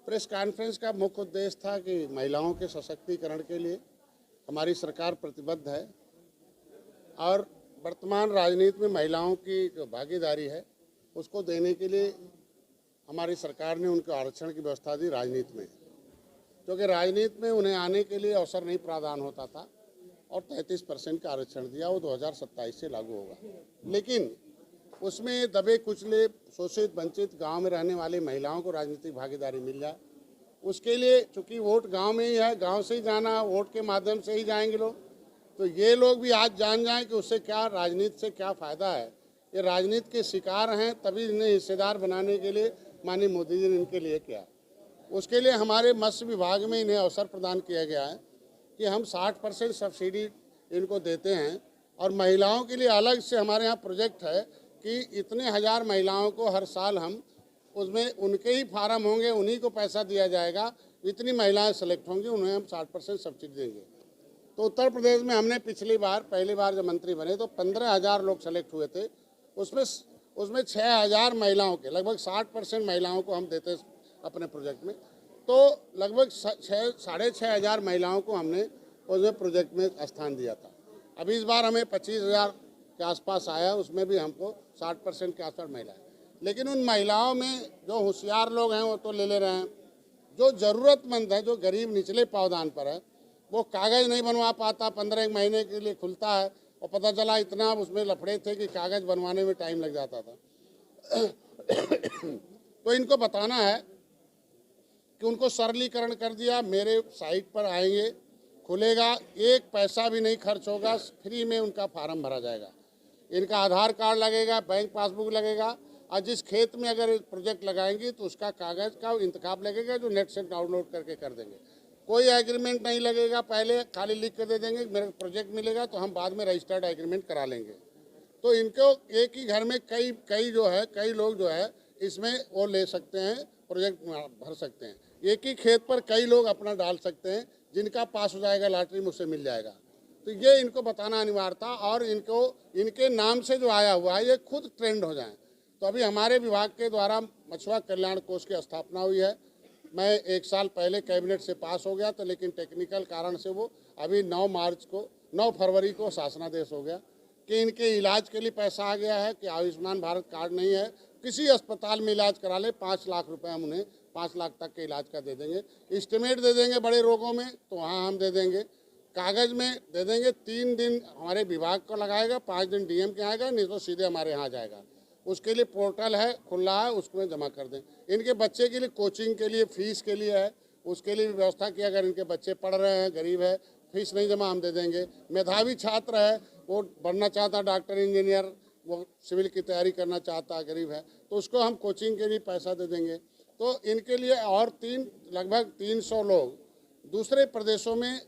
Press conference का मुख्य उद्देश्य था कि महिलाओं के सशक्तिकरण के लिए हमारी सरकार प्रतिबद्ध है और वर्तमान राजनीति में महिलाओं की जो भागीदारी है उसको देने के लिए हमारी सरकार ने उनको आरक्षण की व्यवस्था दी राजनीति में, क्योंकि राजनीति में उन्हें आने के लिए अवसर नहीं प्रदान होता था और 33% का आरक्षण दिया। वो 2027 से लागू होगा, लेकिन उसमें दबे कुचले शोषित वंचित गांव में रहने वाली महिलाओं को राजनीतिक भागीदारी मिल जाए। उसके लिए चूंकि वोट गांव में ही है, गांव से ही जाना, वोट के माध्यम से ही जाएंगे लोग, तो ये लोग भी आज जान जाएं कि उससे क्या राजनीति से क्या फ़ायदा है। ये राजनीति के शिकार हैं, तभी इन्हें हिस्सेदार बनाने के लिए माननीय मोदी जी ने इनके लिए किया। उसके लिए हमारे मत्स्य विभाग में इन्हें अवसर प्रदान किया गया है कि हम 60% सब्सिडी इनको देते हैं और महिलाओं के लिए अलग से हमारे यहाँ प्रोजेक्ट है कि इतने हज़ार महिलाओं को हर साल हम उसमें उनके ही फार्म होंगे, उन्हीं को पैसा दिया जाएगा, इतनी महिलाएं सेलेक्ट होंगी, उन्हें हम 60% सब्सिडी देंगे। तो उत्तर प्रदेश में हमने पहली बार जब मंत्री बने तो 15,000 लोग सेलेक्ट हुए थे, उसमें 6,000 महिलाओं के लगभग 60% महिलाओं को हम देते अपने प्रोजेक्ट में। तो लगभग 6,500 महिलाओं को हमने उसमें प्रोजेक्ट में स्थान दिया था। अभी इस बार हमें 25,000 के आसपास आया, उसमें भी हमको 60% के आसपास महिलाएं। लेकिन उन महिलाओं में जो होशियार लोग हैं वो तो ले रहे हैं, जो ज़रूरतमंद है, जो गरीब निचले पावदान पर है, वो कागज़ नहीं बनवा पाता, 15 एक महीने के लिए खुलता है और पता चला इतना उसमें लफड़े थे कि कागज़ बनवाने में टाइम लग जाता था। तो इनको बताना है कि उनको सरलीकरण कर दिया। मेरे साइट पर आएंगे, खुलेगा, एक पैसा भी नहीं खर्च होगा, फ्री में उनका फार्म भरा जाएगा। इनका आधार कार्ड लगेगा, बैंक पासबुक लगेगा और जिस खेत में अगर प्रोजेक्ट लगाएंगे तो उसका कागज़ का इंतखाब लगेगा जो नेट से डाउनलोड करके कर देंगे। कोई एग्रीमेंट नहीं लगेगा, पहले खाली लिख कर दे देंगे मेरे प्रोजेक्ट मिलेगा तो हम बाद में रजिस्टर्ड एग्रीमेंट करा लेंगे। तो इनको एक ही घर में कई लोग जो है इसमें वो ले सकते हैं, प्रोजेक्ट भर सकते हैं। एक ही खेत पर कई लोग अपना डाल सकते हैं, जिनका पास हो जाएगा लॉटरी में उससे मिल जाएगा। तो ये इनको बताना अनिवार्य था और इनको इनके नाम से जो आया हुआ है ये खुद ट्रेंड हो जाए। तो अभी हमारे विभाग के द्वारा मछुआ कल्याण कोष की स्थापना हुई है। मैं 1 साल पहले कैबिनेट से पास हो गया था, लेकिन टेक्निकल कारण से वो अभी 9 फरवरी को शासनादेश हो गया कि इनके इलाज के लिए पैसा आ गया है कि आयुष्मान भारत कार्ड नहीं है, किसी अस्पताल में इलाज करा ले 5 लाख रुपए हम उन्हें 5 लाख तक के इलाज का दे देंगे। एस्टिमेट दे देंगे बड़े रोगों में तो वहाँ हम दे देंगे, कागज़ में दे देंगे। 3 दिन हमारे विभाग को लगाएगा, 5 दिन डीएम के आएगा, नहीं तो सीधे हमारे यहाँ जाएगा। उसके लिए पोर्टल है, खुला है, उसमें जमा कर दें। इनके बच्चे के लिए कोचिंग के लिए फीस के लिए है, उसके लिए व्यवस्था की। अगर इनके बच्चे पढ़ रहे हैं, गरीब है, फीस नहीं जमा हम दे देंगे। मेधावी छात्र है, वो बनना चाहता डॉक्टर इंजीनियर, वो सिविल की तैयारी करना चाहता, गरीब है, तो उसको हम कोचिंग के लिए पैसा दे देंगे। तो इनके लिए और लगभग 300 लोग दूसरे प्रदेशों में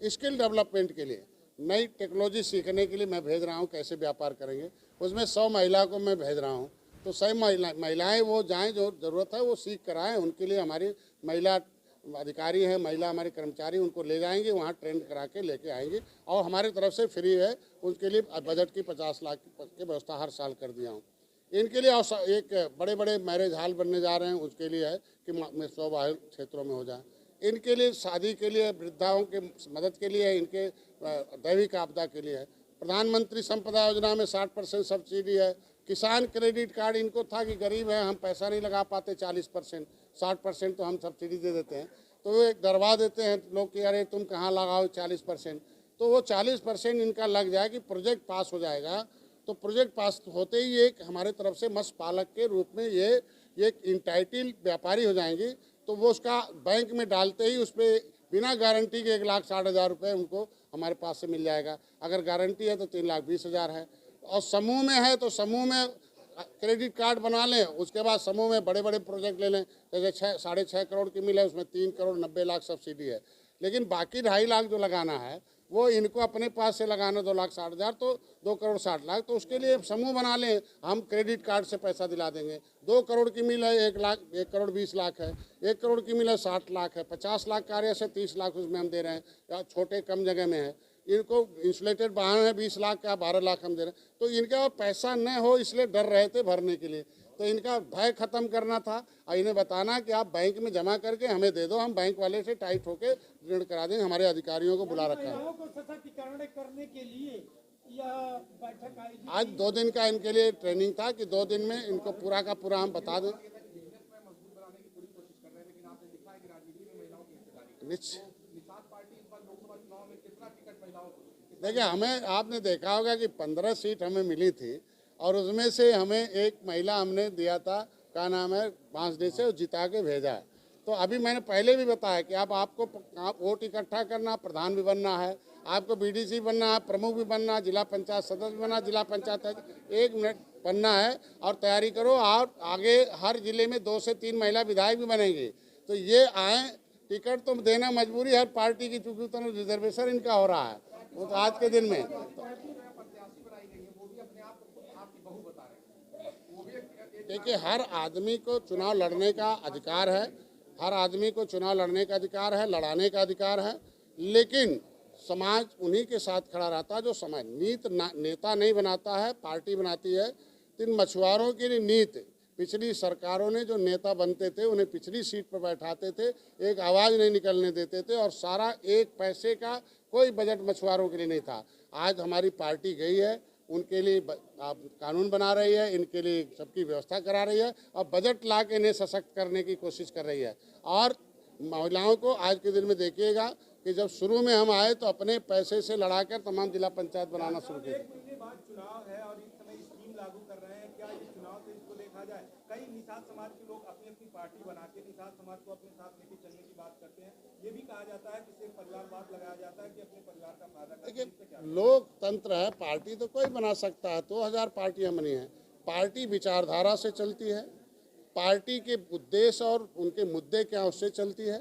स्किल डेवलपमेंट के लिए नई टेक्नोलॉजी सीखने के लिए मैं भेज रहा हूँ, कैसे व्यापार करेंगे। उसमें 100 महिला को मैं भेज रहा हूँ, तो 100 महिलाएं वो जाएं, जो ज़रूरत है वो सीख कर आएँ। उनके लिए हमारी महिला अधिकारी हैं, महिला हमारे कर्मचारी उनको ले जाएंगे, वहाँ ट्रेन करा के लेके आएंगे और हमारी तरफ से फ्री है। उनके लिए बजट की 50 लाख की व्यवस्था हर साल कर दिया हूँ। इनके लिए एक बड़े बड़े मैरिज हॉल बनने जा रहे हैं, उसके लिए है कि 100 बाहर क्षेत्रों में हो जाए। इनके लिए शादी के लिए, वृद्धाओं के मदद के लिए, इनके दैविक आपदा के लिए है। प्रधानमंत्री संपदा योजना में 60% सब्सिडी है। किसान क्रेडिट कार्ड इनको था कि गरीब है, हम पैसा नहीं लगा पाते, 40% 60% तो हम सब्सिडी दे देते हैं। तो वो डरवा देते हैं लोग कि अरे तुम कहाँ लगाओ 40%, तो वो 40% इनका लग जाए कि प्रोजेक्ट पास हो जाएगा। तो प्रोजेक्ट पास होते ही एक हमारे तरफ से मत्स्य पालक के रूप में ये एक इंटाइटल व्यापारी हो जाएंगे। तो वो उसका बैंक में डालते ही उस पर बिना गारंटी के 1,60,000 रुपये उनको हमारे पास से मिल जाएगा। अगर गारंटी है तो 3,20,000 है। और समूह में है तो समूह में क्रेडिट कार्ड बना लें, उसके बाद समूह में बड़े बड़े प्रोजेक्ट ले लें। जैसे 6.5 करोड़ की मिल है, उसमें 3 करोड़ 90 लाख सब्सिडी है। लेकिन बाकी 2.5 लाख जो लगाना है वो इनको अपने पास से लगाना 2,60,000, तो 2 करोड़ 60 लाख। तो उसके लिए समूह बना लें, हम क्रेडिट कार्ड से पैसा दिला देंगे। 2 करोड़ की मिल है 1 करोड़ 20 लाख है, 1 करोड़ की मिल है 60 लाख है, 50 लाख कार्य से 30 लाख उसमें हम दे रहे हैं, या छोटे कम जगह में है। इनको इंसुलेटेड वाहन है 20 लाख का, 12 लाख हम दे रहे हैं। तो इनका पैसा न हो इसलिए डर रहे थे भरने के लिए। तो इनका भय खत्म करना था और इन्हें बताना कि आप बैंक में जमा करके हमें दे दो, हम बैंक वाले से टाइट होके ऋण करा देंगे। हमारे अधिकारियों को बुला रखा है। महिलाओं को सशक्तिकरण करने के लिए यह बैठक आयोजित आज 2 दिन का इनके लिए ट्रेनिंग था कि 2 दिन में इनको पूरा का पूरा हम बता दें। देखिए, हमें आपने देखा होगा कि 15 सीट हमें मिली थी और उसमें से हमें एक महिला हमने दिया था, क्या नाम है, बांसडे से, जिता के भेजा है। तो अभी मैंने पहले भी बताया कि अब आपको वोट इकट्ठा करना, प्रधान भी बनना है, आपको बीडीसी बनना है, प्रमुख भी बनना है, जिला पंचायत सदस्य भी बनना, जिला पंचायत 1 मिनट बनना है और तैयारी करो। और आगे हर जिले में 2 से 3 महिला विधायक भी बनेंगी। तो ये आए, टिकट तो देना मजबूरी हर पार्टी की, चूंकि उतना रिजर्वेशन इनका हो रहा है वो तो आज के दिन में। देखिए, हर आदमी को चुनाव लड़ने का अधिकार है, हर आदमी को चुनाव लड़ने का अधिकार है, लड़ाने का अधिकार है, लेकिन समाज उन्हीं के साथ खड़ा रहता है जो समाज नेता नहीं बनाता है, पार्टी बनाती है। इन मछुआरों के लिए नीति पिछली सरकारों ने, जो नेता बनते थे उन्हें पिछली सीट पर बैठाते थे, एक आवाज़ नहीं निकलने देते थे और सारा 1 पैसे का कोई बजट मछुआरों के लिए नहीं था। आज हमारी पार्टी गई है, उनके लिए कानून बना रही है, इनके लिए सबकी व्यवस्था करा रही है और बजट ला के इन्हें सशक्त करने की कोशिश कर रही है। और महिलाओं को आज के दिन में देखिएगा कि जब शुरू में हम आए तो अपने पैसे से लड़ाकर तमाम जिला पंचायत बनाना शुरू किया। 1 महीने बाद चुनाव है और इस समय स्कीम लागू कर रहे हैं, क्या ये चुनाव से इसको देखा जाए? कई निषाद समाज के लोग अपनी अपनी पार्टी बना के निषाद समाज को अपने साथ लेके चलने की बात करते हैं। ये भी कहा जाता है कि सिर्फ परिवारवाद लगाया जाता है कि अपने परिवार का फायदा करते हैं। लोकतंत्र है, पार्टी तो कोई बना सकता है, 2000 पार्टियां बनी हैं। पार्टी विचारधारा से चलती है, पार्टी के उद्देश्य और उनके मुद्दे क्या उससे चलती है।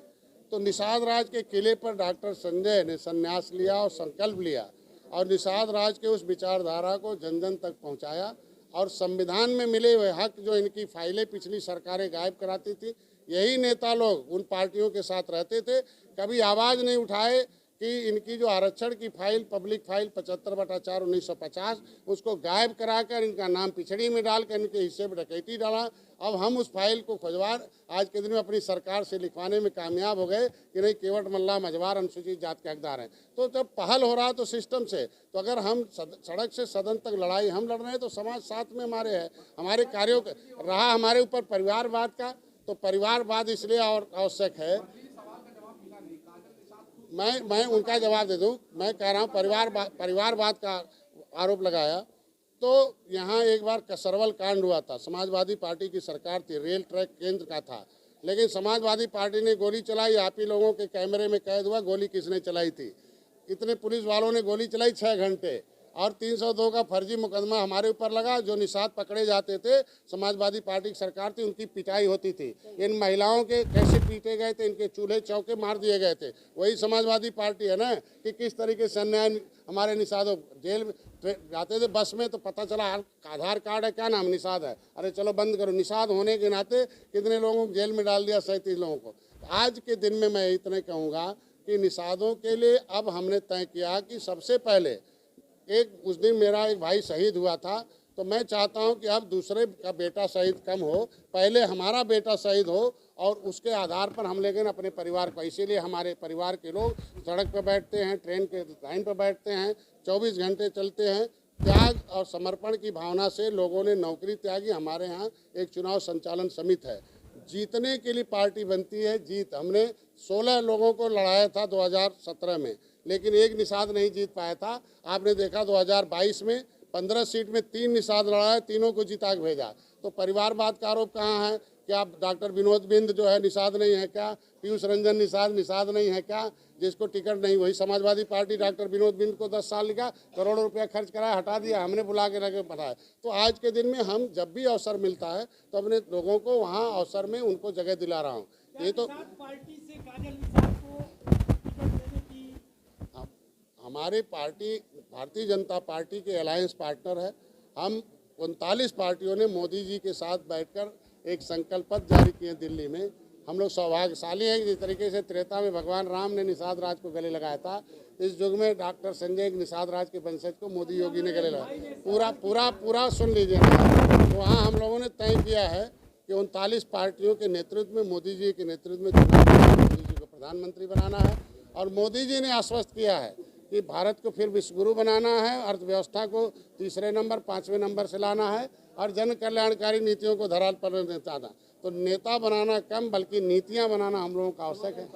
तो निषाद राज के किले पर डॉक्टर संजय ने संन्यास लिया और संकल्प लिया और निषाद राज के उस विचारधारा को जन जन तक पहुंचाया और संविधान में मिले हुए हक जो इनकी फाइलें पिछली सरकारें गायब कराती थी, यही नेता लोग उन पार्टियों के साथ रहते थे। कभी आवाज़ नहीं उठाए कि इनकी जो आरक्षण की फाइल, पब्लिक फाइल 75/4/1950, उसको गायब कराकर इनका नाम पिछड़ी में डालकर इनके हिस्से में डकैती डाला। अब हम उस फाइल को खुजवार आज के दिन में अपनी सरकार से लिखवाने में कामयाब हो गए कि नहीं, केवट मल्ला मझवार अनुसूचित जात के हकदार हैं। तो जब पहल हो रहा तो सिस्टम से, तो अगर हम सड़क से सदन तक लड़ाई हम लड़ रहे हैं तो समाज साथ में हमारे है। हमारे कार्यों रहा हमारे ऊपर परिवारवाद का, तो परिवारवाद इसलिए और आवश्यक है। मैं उनका जवाब दे दूं। मैं कह रहा हूं परिवारवाद का आरोप लगाया तो यहाँ एक बार कसरवल कांड हुआ था, समाजवादी पार्टी की सरकार थी, रेल ट्रैक केंद्र का था, लेकिन समाजवादी पार्टी ने गोली चलाई। आप ही लोगों के कैमरे में कैद हुआ गोली किसने चलाई थी। कितने पुलिस वालों ने गोली चलाई 6 घंटे और 302 का फर्जी मुकदमा हमारे ऊपर लगा। जो निषाद पकड़े जाते थे, समाजवादी पार्टी की सरकार थी, उनकी पिटाई होती थी। इन महिलाओं के कैसे पीटे गए थे, इनके चूल्हे चौके मार दिए गए थे। वही समाजवादी पार्टी है ना कि किस तरीके से अन्याय हमारे निषादों जेल में जाते थे बस में, तो पता चला आधार कार्ड है, क्या नाम निषाद है, अरे चलो बंद करो। निषाद होने के नाते कितने लोगों को जेल में डाल दिया, 37 लोगों को। आज के दिन में मैं इतने कहूँगा कि निषादों के लिए अब हमने तय किया कि सबसे पहले उस दिन मेरा एक भाई शहीद हुआ था, तो मैं चाहता हूं कि अब दूसरे का बेटा शहीद कम हो, पहले हमारा बेटा शहीद हो और उसके आधार पर हम लेकिन अपने परिवार को। इसीलिए हमारे परिवार के लोग सड़क पर बैठते हैं, ट्रेन के लाइन पर बैठते हैं, 24 घंटे चलते हैं। त्याग और समर्पण की भावना से लोगों ने नौकरी त्यागी। हमारे यहाँ एक चुनाव संचालन समिति है, जीतने के लिए पार्टी बनती है। जीत हमने 16 लोगों को लड़ाया था 2017 में, लेकिन एक निषाद नहीं जीत पाया था। आपने देखा 2022 में 15 सीट में 3 निषाद लड़ाए, तीनों को जिता के भेजा। तो परिवारवाद का आरोप कहाँ है? क्या डॉक्टर विनोद बिंद जो है निषाद नहीं है क्या? पीयूष रंजन निषाद नहीं है क्या? जिसको टिकट नहीं, वही समाजवादी पार्टी डॉक्टर विनोद बिंद को 10 साल लिखा, करोड़ों रुपया खर्च कराया, हटा दिया, हमने बुला के रखे बताया। तो आज के दिन में हम जब भी अवसर मिलता है तो अपने लोगों को वहाँ अवसर में उनको जगह दिला रहा हूँ। ये तो पार्टी से काजल निषाद को टिकट देने की हमारी पार्टी भारतीय जनता पार्टी के अलायंस पार्टनर है। हम 39 पार्टियों ने मोदी जी के साथ बैठकर एक संकल्प पत्र जारी किए दिल्ली में। हम लोग सौभाग्यशाली हैं। जिस तरीके से त्रेता में भगवान राम ने निषाद राज को गले लगाया था, इस युग में डॉक्टर संजय निषाद राज के वंशज को मोदी योगी ने गले लगाया। पूरा सुन लीजिए। तो वहाँ हम लोगों ने तय किया है कि 39 पार्टियों के नेतृत्व में मोदी जी के नेतृत्व में चुनाव करके मोदी जी को प्रधानमंत्री बनाना है। और मोदी जी ने आश्वस्त किया है कि भारत को फिर विश्वगुरु बनाना है, अर्थव्यवस्था को तीसरे नंबर 5वें नंबर से लाना है और जन कल्याणकारी नीतियों को धरातल पर लाना। तो नेता बनाना कम बल्कि नीतियां बनाना हम लोगों का आवश्यक है।